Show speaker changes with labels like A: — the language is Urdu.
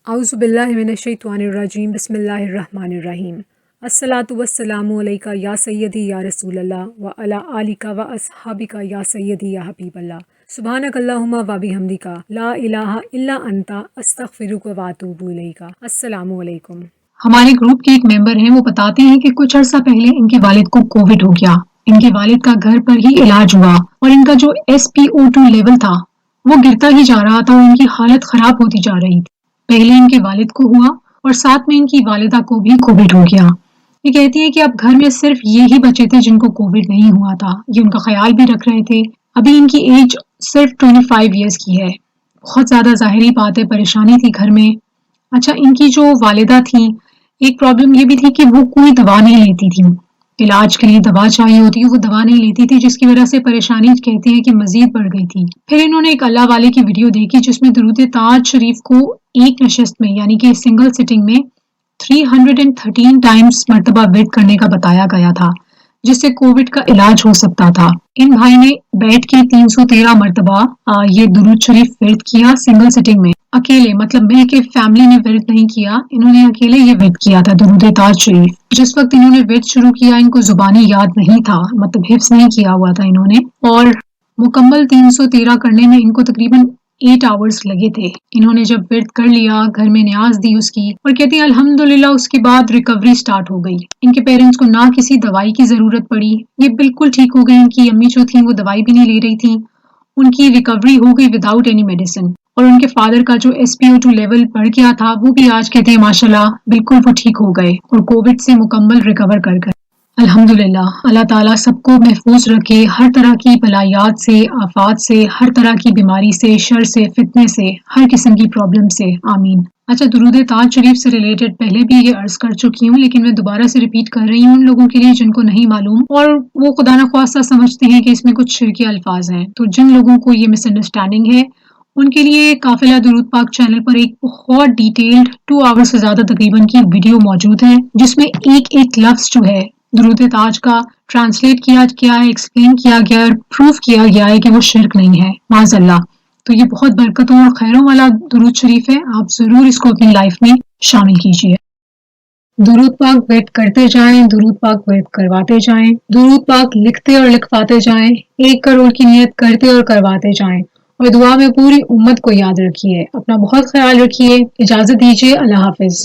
A: اعوذ باللہ من الشیطان الرجیم بسم اللہ الرحمن الرحیم الصلاۃ والسلام علیکہ یا سیدی یا رسول اللہ وعلی آلک و اصحابک یا سیدی یا حبیب اللہ سبحانک اللہم و بحمدک لا الہ الا انت استغفرک و اتوب الیک۔ السلام علیکم۔
B: ہمارے گروپ کے ایک ممبر ہیں، وہ بتاتے ہیں کہ کچھ عرصہ پہلے ان کے والد کو کووڈ ہو گیا۔ ان کے والد کا گھر پر ہی علاج ہوا اور ان کا جو SpO2 لیول تھا وہ گرتا ہی جا رہا تھا اور ان کی حالت خراب ہوتی جا رہی تھی۔ پہلے ان کے والد کو ہوا اور ساتھ میں ان کی والدہ کو بھی کووڈ ہو گیا۔ یہ کہتی ہے کہ اب گھر میں صرف یہی بچے تھے جن کو کووڈ نہیں ہوا تھا۔ یہ ان کا خیال بھی رکھ رہے تھے۔ ابھی ان کی ایج صرف 25 ایئرس کی ہے۔ بہت زیادہ ظاہری بات ہے، پریشانی تھی گھر میں۔ اچھا، ان کی جو والدہ تھیں، ایک پرابلم یہ بھی تھی کہ وہ کوئی دوا نہیں لیتی تھی۔ علاج کے لیے دوا چاہیے ہوتی ہے، وہ دوا نہیں لیتی تھی، جس کی وجہ سے پریشانی کہتی ہے کہ مزید بڑھ گئی تھی۔ پھر انہوں نے ایک اللہ والے کی ویڈیو دیکھی جس میں درود تاج شریف کو ایک نشست میں یعنی کہ سنگل سٹنگ میں 313 ٹائمز مرتبہ ورد کرنے کا بتایا گیا تھا، جس سے کووڈ کا علاج ہو سکتا تھا۔ ان بھائی نے بیٹھ کے 313 مرتبہ یہ درود شریف ورد کیا سنگل سٹنگ میں، اکیلے، مطلب مل کے فیملی نے ورد نہیں کیا، انہوں نے اکیلے یہ ورد کیا تھا درود تاج شریف۔ جس وقت انہوں نے ورد شروع کیا ان کو زبانی یاد نہیں تھا، مطلب حفظ نہیں کیا ہوا تھا انہوں نے، اور مکمل 313 کرنے میں ان کو تقریباً 8 آورز لگے تھے۔ انہوں نے جب ورد کر لیا، گھر میں نیاز دی اس کی، اور کہتی ہیں الحمدللہ اس کے بعد ریکوری سٹارٹ ہو گئی۔ ان کے پیرنٹس کو نہ کسی دوائی کی ضرورت پڑی، یہ بالکل ٹھیک ہو گئی۔ ان کی امی جو تھیں وہ دوائی بھی نہیں لے رہی تھیں، ان کی ریکوری ہو گئی وداؤٹ اینی میڈیسن۔ اور ان کے فادر کا جو SpO2 لیول بڑھ گیا تھا وہ بھی آج کہتے ہیں ماشاءاللہ بالکل وہ ٹھیک ہو گئے اور کووڈ سے مکمل ریکور کر گئے۔ الحمدللہ، اللہ تعالیٰ سب کو محفوظ رکھے ہر طرح کی بلایات سے، آفات سے، ہر طرح کی بیماری سے، شر سے، فتنے سے، ہر قسم کی پرابلم سے، آمین۔ اچھا، درود تاج شریف سے ریلیٹڈ پہلے بھی یہ عرض کر چکی ہوں، لیکن میں دوبارہ سے ریپیٹ کر رہی ہوں ان لوگوں کے لیے جن کو نہیں معلوم اور وہ خدا نخواستہ سمجھتے ہیں کہ اس میں کچھ شرکی الفاظ ہیں۔ تو جن لوگوں کو یہ مس انڈرسٹینڈنگ ہے ان کے لیے قافلہ درود پاک چینل پر ایک بہت ڈیٹیلڈ 2 آور سے زیادہ تقریباً کی ویڈیو موجود ہے، جس میں ایک ایک لفظ جو ہے درود تاج کا ٹرانسلیٹ کیا گیا ہے، ایکسپلین کیا گیا ہے اور پروف کیا گیا ہے کہ وہ شرک نہیں ہے، معاذ اللہ۔ تو یہ بہت برکتوں اور خیروں والا درود شریف ہے، آپ ضرور اس کو اپنی لائف میں شامل کیجیے۔ درود پاک ورد کرتے جائیں، درود پاک ورد کرواتے جائیں، درود پاک لکھتے اور لکھواتے جائیں، 1 کروڑ کی نیت کرتے اور کرواتے جائیں، اور دعا میں پوری امت کو یاد رکھیے۔ اپنا بہت خیال رکھیے، اجازت دیجیے، اللہ حافظ۔